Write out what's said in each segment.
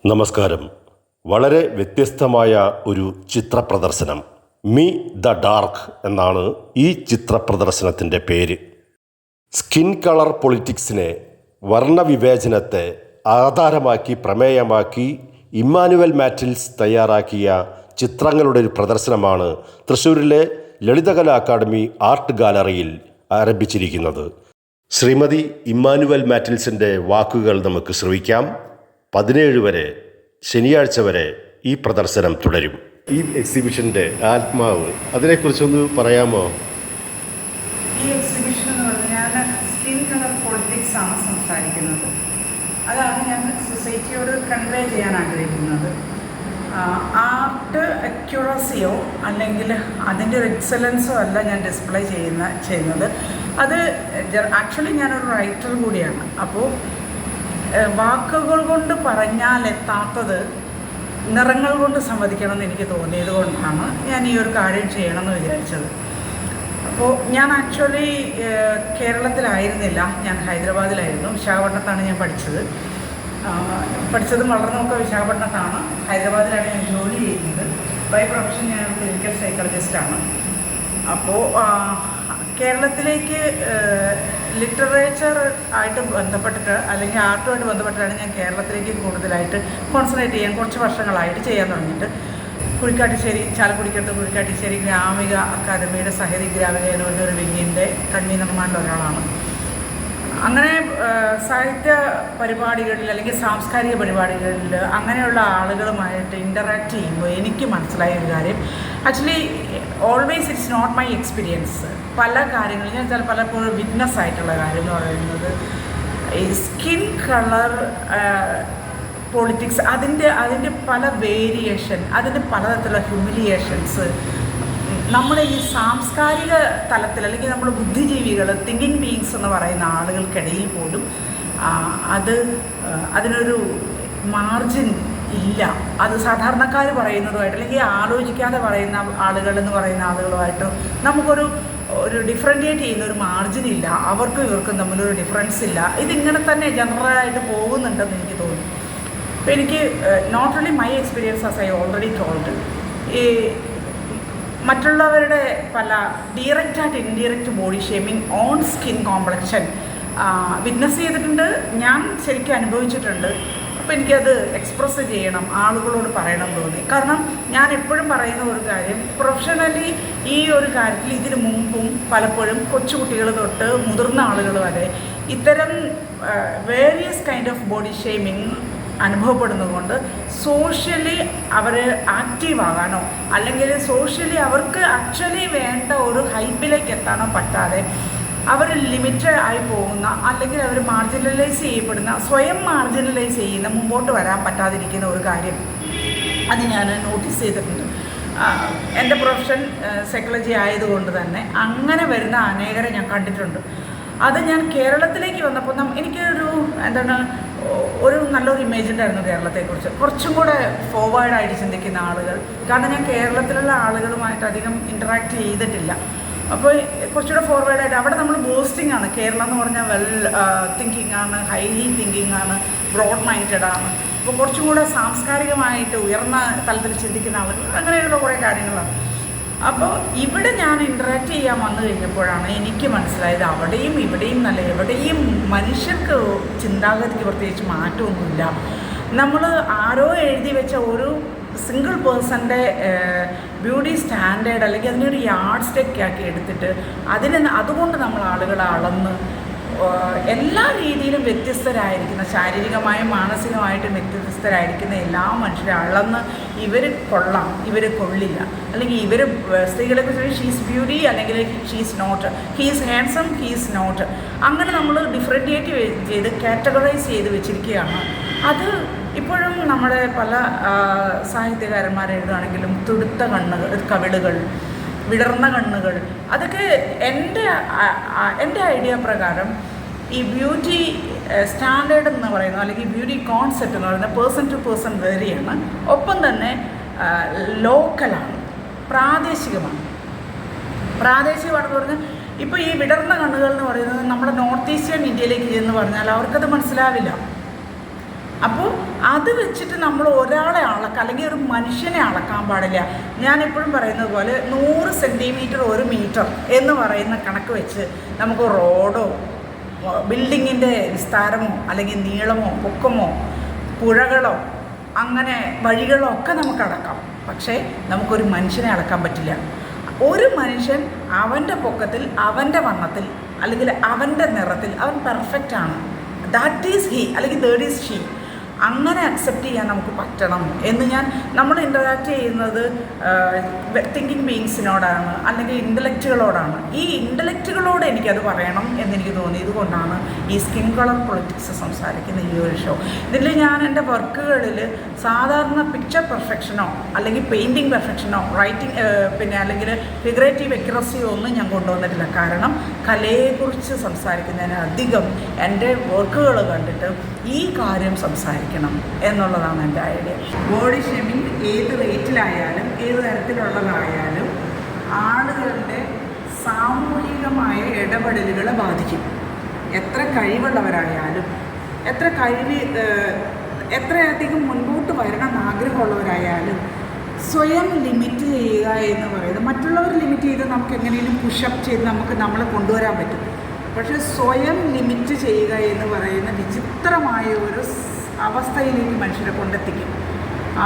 നമസ്കാരം. വളരെ വ്യത്യസ്തമായ ഒരു ചിത്രപ്രദർശനം, മീ ദ ഡാർക്ക് എന്നാണ് ഈ ചിത്രപ്രദർശനത്തിൻ്റെ പേര്. സ്കിൻ കളർ പൊളിറ്റിക്സിനെ, വർണ്ണവിവേചനത്തെ ആധാരമാക്കി പ്രമേയമാക്കി ഇമ്മാനുവൽ മാറ്റിൽസ് തയ്യാറാക്കിയ ചിത്രങ്ങളുടെ ഒരു പ്രദർശനമാണ് തൃശ്ശൂരിലെ ലളിതകലാ അക്കാദമി ആർട്ട് ഗാലറിയിൽ ആരംഭിച്ചിരിക്കുന്നത്. ശ്രീമതി ഇമ്മാനുവൽ മാറ്റിൽസിൻ്റെ വാക്കുകൾ നമുക്ക് ശ്രവിക്കാം. 17 വരെ, ശനിയാഴ്ച വരെ ഈ പ്രദർശനം തുടരും. ഈ എക്സിബിഷൻ്റെ ആത്മാവ്, അതിനെക്കുറിച്ചൊന്ന് പറയാമോ? ഈ എക്സിബിഷൻ എന്ന് പറഞ്ഞാൽ സ്കിൻ കളർ പൊളിറ്റിക്സ് ആണ് സംസാരിക്കുന്നത്. അതാണ് ഞാൻ സൊസൈറ്റിയോട് കൺവേ ചെയ്യാൻ ആഗ്രഹിക്കുന്നത്. ആർട്ട് അക്യുറസിയോ അല്ലെങ്കിൽ അതിൻ്റെ ഒരു എക്സലൻസോ അല്ല ഞാൻ ഡിസ്പ്ലേ ചെയ്യുന്നത്. അത് ആക്ച്വലി ഞാനൊരു റൈറ്റർ കൂടിയാണ്. അപ്പോൾ വാക്കുകൾ കൊണ്ട് പറഞ്ഞാൽ എത്താത്തത് നിറങ്ങൾ കൊണ്ട് സംവദിക്കണമെന്ന് എനിക്ക് തോന്നിയത് കൊണ്ടാണ് ഞാൻ ഈ ഒരു കാര്യം ചെയ്യണമെന്ന് വിചാരിച്ചത്. അപ്പോൾ ഞാൻ ആക്ച്വലി കേരളത്തിലായിരുന്നില്ല, ഞാൻ ഹൈദരാബാദിലായിരുന്നു. വിശാഖപട്ടണത്താണ് ഞാൻ പഠിച്ചതും വളർന്നതൊക്കെ വിശാഖപട്ടണത്താണ്. ഹൈദരാബാദിലാണ് ഞാൻ ജോലി ചെയ്യുന്നത്. ബൈ പ്രൊഫഷൻ ഞാൻ ക്ലിനിക്കൽ സൈക്കോളജിസ്റ്റാണ്. അപ്പോൾ കേരളത്തിലേക്ക് ലിറ്ററേച്ചർ ആയിട്ട് ബന്ധപ്പെട്ടിട്ട് അല്ലെങ്കിൽ ആർട്ടുമായിട്ട് ബന്ധപ്പെട്ടിട്ടാണ് ഞാൻ കേരളത്തിലേക്ക് കൂടുതലായിട്ട് കോൺസെൻട്രേറ്റ് ചെയ്യാൻ കുറച്ച് വർഷങ്ങളായിട്ട് ചെയ്യാൻ തുടങ്ങിയിട്ട്. കുഴിക്കാട്ടിശ്ശേരി, ചാലക്കുടിക്കടുത്ത് കുഴിക്കാട്ടിശ്ശേരി ഗ്രാമിക അക്കാദമിയുടെ സഹതി ഗ്രാമിക എന്ന് പറഞ്ഞൊരു വിങ്ങിൻ്റെ കൺവീനർമാരിൽ ഒരാളാണ്. അങ്ങനെ സാഹിത്യ പരിപാടികളിൽ അല്ലെങ്കിൽ സാംസ്കാരിക പരിപാടികളിൽ അങ്ങനെയുള്ള ആളുകളുമായിട്ട് ഇൻ്ററാക്ട് ചെയ്യുമ്പോൾ എനിക്ക് മനസ്സിലായ ഒരു കാര്യം, actually always it's not my experience. പല കാര്യങ്ങളും ഞാൻ പലപ്പോഴും വിറ്റ്നസ് ആയിട്ടുള്ള കാര്യം എന്ന് പറയുന്നത് ഈ സ്കിൻ കളർ പൊളിറ്റിക്സ്, അതിൻ്റെ പല വേരിയേഷൻ, അതിൻ്റെ പലതരത്തിലുള്ള ഹ്യൂമിലിയേഷൻസ് നമ്മുടെ ഈ സാംസ്കാരിക തലത്തിൽ അല്ലെങ്കിൽ നമ്മൾ ബുദ്ധിജീവികൾ, തിങ്കിങ് ബീയിങ്സ് എന്ന് പറയുന്ന ആളുകൾക്കിടയിൽ പോലും അതിനൊരു മാർജിൻ ഇല്ല. അത് സാധാരണക്കാർ പറയുന്നതുമായിട്ട് അല്ലെങ്കിൽ ആലോചിക്കാതെ പറയുന്ന ആളുകളെന്ന് പറയുന്ന ആളുകളുമായിട്ട് നമുക്കൊരു ഡിഫറൻറ്റിയേറ്റ് ചെയ്യുന്ന ഒരു മാർജിൻ ഇല്ല. അവർക്കും ഇവർക്കും തമ്മിലൊരു ഡിഫറൻസ് ഇല്ല. ഇതിങ്ങനെ തന്നെ ജനറലായിട്ട് പോകുന്നുണ്ടെന്ന് എനിക്ക് തോന്നി. അപ്പോൾ എനിക്ക് not only my experience as I already told, ഈ മറ്റുള്ളവരുടെ പല ഡയറക്റ്റായിട്ട് indirect body shaming on skin complexion witness ചെയ്തിട്ടുണ്ട്, ഞാൻ ശരിക്കും അനുഭവിച്ചിട്ടുണ്ട്. അപ്പോൾ എനിക്കത് എക്സ്പ്രസ് ചെയ്യണം, ആളുകളോട് പറയണം തോന്നി. കാരണം ഞാൻ എപ്പോഴും പറയുന്ന ഒരു കാര്യം, പ്രൊഫഷണലി ഈ ഒരു കാര്യത്തിൽ ഇതിനു മുമ്പും പലപ്പോഴും കൊച്ചുകുട്ടികൾ തൊട്ട് മുതിർന്ന ആളുകൾ വരെ ഇത്തരം various kind of body shaming അനുഭവപ്പെടുന്നതുകൊണ്ട് സോഷ്യലി അവർ ആക്റ്റീവ് ആകാനോ അല്ലെങ്കിൽ സോഷ്യലി അവർക്ക് ആക്ച്വലി വേണ്ട ഒരു ഹൈപ്പിലേക്ക് എത്താനോ പറ്റാതെ അവർ ലിമിറ്റഡ് ആയി പോകുന്ന അല്ലെങ്കിൽ അവർ മാർജിനലൈസ് ചെയ്യപ്പെടുന്ന, സ്വയം മാർജിനലൈസ് ചെയ്യുന്ന, മുമ്പോട്ട് വരാൻ പറ്റാതിരിക്കുന്ന ഒരു കാര്യം അത് ഞാൻ നോട്ടീസ് ചെയ്തിട്ടുണ്ട്. എൻ്റെ പ്രൊഫഷൻ സൈക്കോളജി ആയതുകൊണ്ട് തന്നെ അങ്ങനെ വരുന്ന അനേകരെ ഞാൻ കണ്ടിട്ടുണ്ട്. അത് ഞാൻ കേരളത്തിലേക്ക് വന്നപ്പോൾ ഒരു നല്ലൊരു ഇമേജ് ഉണ്ടായിരുന്നു കേരളത്തെക്കുറിച്ച്. കുറച്ചും കൂടെ ഫോർവേഡായിട്ട് ചിന്തിക്കുന്ന ആളുകൾ, കാരണം ഞാൻ കേരളത്തിലുള്ള ആളുകളുമായിട്ട് അധികം ഇൻറ്ററാക്ട് ചെയ്തിട്ടില്ല. അപ്പോൾ കുറച്ചുകൂടെ ഫോർവേഡായിട്ട് അവിടെ നമ്മൾ ബോസ്റ്റിംഗ് ആണ്. കേരളം എന്ന് പറഞ്ഞാൽ വെൽ തിങ്കിങ് ആണ്, ഹൈലി തിങ്കിങ് ആണ്, ബ്രോഡ് മൈൻഡഡ് ആണ്. അപ്പോൾ കുറച്ചും കൂടെ സാംസ്കാരികമായിട്ട് ഉയർന്ന തലത്തിൽ ചിന്തിക്കുന്ന ആളുകൾ, അങ്ങനെയുള്ള കുറേ കാര്യങ്ങളാണ്. അപ്പോൾ ഇവിടെ ഞാൻ ഇൻറ്ററാക്ട് ചെയ്യാൻ വന്നു കഴിഞ്ഞപ്പോഴാണ് എനിക്ക് മനസ്സിലായത് അവിടെയും ഇവിടെയും നല്ല എവിടെയും മനുഷ്യർക്ക് ചിന്താഗതിക്ക് പ്രത്യേകിച്ച് മാറ്റമൊന്നുമില്ല. നമ്മൾ ആരോ എഴുതി വെച്ച ഒരു സിംഗിൾ പേഴ്സൻ്റെ ബ്യൂട്ടി സ്റ്റാൻഡേർഡ് അല്ലെങ്കിൽ അതിനൊരു യാർഡ് സ്റ്റെക്ക് ആക്കി എടുത്തിട്ട് അതുകൊണ്ട് നമ്മൾ ആളുകളെ അളന്ന് എല്ലാ രീതിയിലും വ്യത്യസ്തരായിരിക്കുന്ന, ശാരീരികമായും മാനസികമായിട്ടും വ്യത്യസ്തരായിരിക്കുന്ന എല്ലാ മനുഷ്യരെ അളന്ന് ഇവർ കൊള്ളാം, ഇവർ കൊള്ളില്ല, അല്ലെങ്കിൽ ഇവർ സ്ത്രീകളെ കുറിച്ച് ഷീസ് ബ്യൂട്ടി അല്ലെങ്കിൽ she's not, he's handsome, he's not, അങ്ങനെ നമ്മൾ ഡിഫറൻറ്റിയേറ്റ് ചെയ്ത് കാറ്റഗറൈസ് ചെയ്ത് വെച്ചിരിക്കുകയാണ്. അത് ഇപ്പോഴും നമ്മുടെ പല സാഹിത്യകാരന്മാർ എഴുതുകയാണെങ്കിലും തുടുത്ത കവിളുകൾ, വിടർന്ന കണ്ണുകൾ, അതൊക്കെ എൻ്റെ ഐഡിയ പ്രകാരം ഈ ബ്യൂട്ടി സ്റ്റാൻഡേർഡ് എന്ന് പറയുന്നത് അല്ലെങ്കിൽ ബ്യൂട്ടി കോൺസെപ്റ്റ് എന്ന് പറയുന്നത് പേഴ്സൺ ടു പേഴ്സൺ വേറിയാണ്. ഒപ്പം തന്നെ ലോക്കലാണ്, പ്രാദേശികമാണെന്ന് പറഞ്ഞാൽ ഇപ്പോൾ ഈ വിടർന്ന കണ്ണുകൾ എന്ന് പറയുന്നത് നമ്മുടെ നോർത്ത് ഈസ്റ്റേൺ ഇന്ത്യയിലേക്ക് ചെന്ന് പറഞ്ഞാൽ അവർക്കത് മനസ്സിലാവില്ല. അപ്പോൾ അത് വെച്ചിട്ട് നമ്മൾ ഒരാളെ അളക്കുക, അല്ലെങ്കിൽ ഒരു മനുഷ്യനെ അളക്കാൻ പാടില്ല. ഞാനെപ്പോഴും പറയുന്നത് പോലെ 100 സെൻറ്റിമീറ്റർ 1 മീറ്റർ എന്ന് പറയുന്ന കണക്ക് വെച്ച് നമുക്ക് റോഡോ ബിൽഡിങ്ങിൻ്റെ വിസ്താരമോ അല്ലെങ്കിൽ നീളമോ പൊക്കമോ പുഴകളോ അങ്ങനെ വഴികളോ ഒക്കെ നമുക്ക് അളക്കാം. പക്ഷേ നമുക്കൊരു മനുഷ്യനെ അളക്കാൻ പറ്റില്ല. ഒരു മനുഷ്യൻ അവൻ്റെ പൊക്കത്തിൽ, അവൻ്റെ വണ്ണത്തിൽ, അല്ലെങ്കിൽ അവൻ്റെ നിറത്തിൽ അവൻ പെർഫെക്റ്റ് ആണ്. ദാറ്റ് ഈസ് ഹി, അല്ലെങ്കിൽ ദാറ്റ് ഈസ് ഷീ. അങ്ങനെ അക്സെപ്റ്റ് ചെയ്യാൻ നമുക്ക് പറ്റണം എന്ന് നമ്മൾ ഇൻ്ററാക്ട് ചെയ്യുന്നത് തിങ്കിങ് ബീയിങ്സിനോടാണ്, അല്ലെങ്കിൽ ഇൻ്റലക്റ്റുകളോടാണ്. ഈ ഇൻ്റലക്റ്റുകളോട് എനിക്കത് പറയണം എന്നെനിക്ക് തോന്നിയത് കൊണ്ടാണ് ഈ സ്കിൻ കളർ പൊളിറ്റിക്സ് സംസാരിക്കുന്ന ഈ ഒരു ഷോ. ഇതിൽ ഞാൻ എൻ്റെ വർക്കുകളിൽ സാധാരണ പിക്ചർ പെർഫെക്ഷനോ അല്ലെങ്കിൽ പെയിൻറ്റിങ് പെർഫെക്ഷനോ റൈറ്റിംഗ് അല്ലെങ്കിൽ ഫിഗറേറ്റീവ് അക്യുറസിയോ ഒന്നും ഞാൻ കൊണ്ടുവന്നിട്ടില്ല. കാരണം കലയെക്കുറിച്ച് സംസാരിക്കുന്നതിന് അധികം എൻ്റെ വർക്കുകൾ കണ്ടിട്ട് ഈ കാര്യം സംസാരിക്കണം എന്നുള്ളതാണ് എൻ്റെ ഐഡിയ. ബോഡി ഷേമിങ് ഏത് റേറ്റിലായാലും ഏത് തരത്തിലുള്ളതായാലും ആളുകളുടെ സാമൂഹികമായ ഇടപെടലുകളെ ബാധിക്കും. എത്ര കഴിവുള്ളവരായാലും എത്രയധികം മുൻപോട്ട് വരണമെന്ന് ആഗ്രഹമുള്ളവരായാലും സ്വയം ലിമിറ്റ് ചെയ്യുക എന്ന് പറയുന്നത്, മറ്റുള്ളവർ ലിമിറ്റ് ചെയ്ത് നമുക്ക് എങ്ങനെയും പുഷപ്പ് ചെയ്ത് നമ്മളെ കൊണ്ടുവരാൻ പറ്റും. പക്ഷേ സ്വയം ലിമിറ്റ് ചെയ്യുക എന്ന് പറയുന്ന വിചിത്രമായ ഒരു അവസ്ഥയിലേക്ക് മനുഷ്യരെ കൊണ്ടെത്തിക്കും.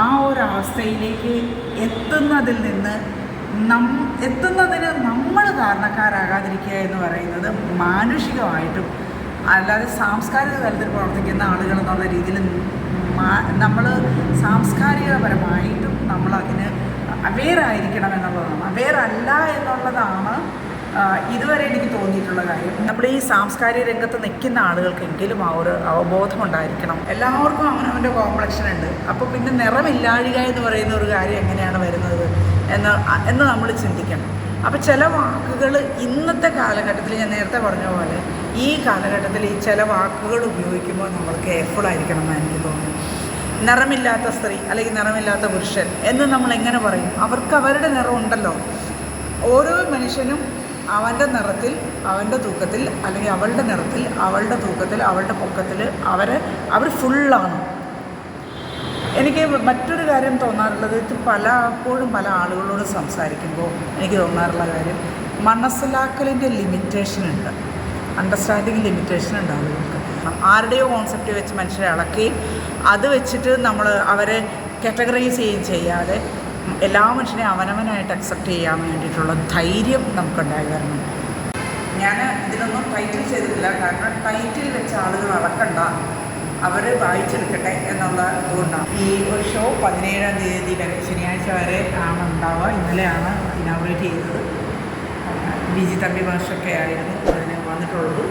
ആ ഒരു അവസ്ഥയിലേക്ക് എത്തുന്നതിന് നമ്മൾ കാരണക്കാരാകാതിരിക്കുക എന്ന് പറയുന്നത് മാനുഷികമായിട്ടും അല്ലാതെ സാംസ്കാരിക തലത്തിൽ പ്രവർത്തിക്കുന്ന ആളുകൾ എന്നുള്ള രീതിയിൽ നമ്മൾ സാംസ്കാരികപരമായിട്ടും നമ്മളതിന് അവെയറായിരിക്കണം എന്നുള്ളതാണ്. അവെയറല്ല എന്നുള്ളതാണ് ഇതുവരെ എനിക്ക് തോന്നിയിട്ടുള്ള കാര്യം. നമ്മൾ ഈ സാംസ്കാരിക രംഗത്ത് നിൽക്കുന്ന ആളുകൾക്കെങ്കിലും ആ ഒരു അവബോധം ഉണ്ടായിരിക്കണം. എല്ലാവർക്കും അവനവൻ്റെ കോംപ്ലക്ഷൻ ഉണ്ട്. അപ്പോൾ പിന്നെ നിറമില്ലാഴിക എന്ന് പറയുന്ന ഒരു കാര്യം എങ്ങനെയാണ് വരുന്നത് എന്ന് നമ്മൾ ചിന്തിക്കണം. അപ്പോൾ ചില വാക്കുകൾ ഇന്നത്തെ കാലഘട്ടത്തിൽ, ഞാൻ നേരത്തെ പറഞ്ഞ പോലെ ഈ കാലഘട്ടത്തിൽ ഈ ചില വാക്കുകൾ ഉപയോഗിക്കുമ്പോൾ നമ്മൾ കെയർഫുൾ ആയിരിക്കണം എന്നാണ് എനിക്ക് തോന്നുന്നത്. നിറമില്ലാത്ത സ്ത്രീ അല്ലെങ്കിൽ നിറമില്ലാത്ത പുരുഷൻ എന്ന് നമ്മൾ എങ്ങനെ പറയും? അവർക്ക് അവരുടെ നിറമുണ്ടല്ലോ. ഓരോ മനുഷ്യനും അവൻ്റെ നിറത്തിൽ, അവൻ്റെ തൂക്കത്തിൽ, അല്ലെങ്കിൽ അവളുടെ നിറത്തിൽ, അവളുടെ തൂക്കത്തിൽ, അവളുടെ പൊക്കത്തിൽ അവർ ഫുള്ളാണ്. എനിക്ക് മറ്റൊരു കാര്യം തോന്നാറുള്ളത്, ഇത് പലപ്പോഴും പല ആളുകളോട് സംസാരിക്കുമ്പോൾ എനിക്ക് തോന്നാറുള്ള കാര്യം, മനസ്സിലാക്കലിൻ്റെ ലിമിറ്റേഷൻ ഉണ്ട്, അണ്ടർസ്റ്റാൻഡിങ് ലിമിറ്റേഷൻ ഉണ്ട് ആളുകൾക്ക്. ആരുടെയോ കോൺസെപ്റ്റ് വെച്ച് മനുഷ്യരെ അളക്കുകയും അത് വെച്ചിട്ട് നമ്മൾ അവരെ കാറ്റഗറൈസ് ചെയ്യുകയും ചെയ്യാതെ എല്ലാ മനുഷ്യനെയും അവനവനായിട്ട് അക്സെപ്റ്റ് ചെയ്യാൻ വേണ്ടിയിട്ടുള്ള ധൈര്യം നമുക്കുണ്ടായി വരണം. ഞാൻ ഇതിനൊന്നും ടൈറ്റിൽ ചെയ്തിട്ടില്ല, കാരണം ടൈറ്റിൽ വെച്ച ആളുകൾ അളക്കണ്ട, അവർ വായിച്ചെടുക്കട്ടെ എന്നുള്ള ഇതുകൊണ്ടാണ്. ഈ ഒരു ഷോ 17-ാം തീയതി വരെ, ശനിയാഴ്ച വരെ ആണ് ഉണ്ടാവുക. ഇന്നലെയാണ് ഇനോഗ്രേറ്റ് ചെയ്തത്. ബി ജി തമ്പി മാഷൊക്കെ ആയിരുന്നു അതിന് വന്നിട്ടുള്ളത്.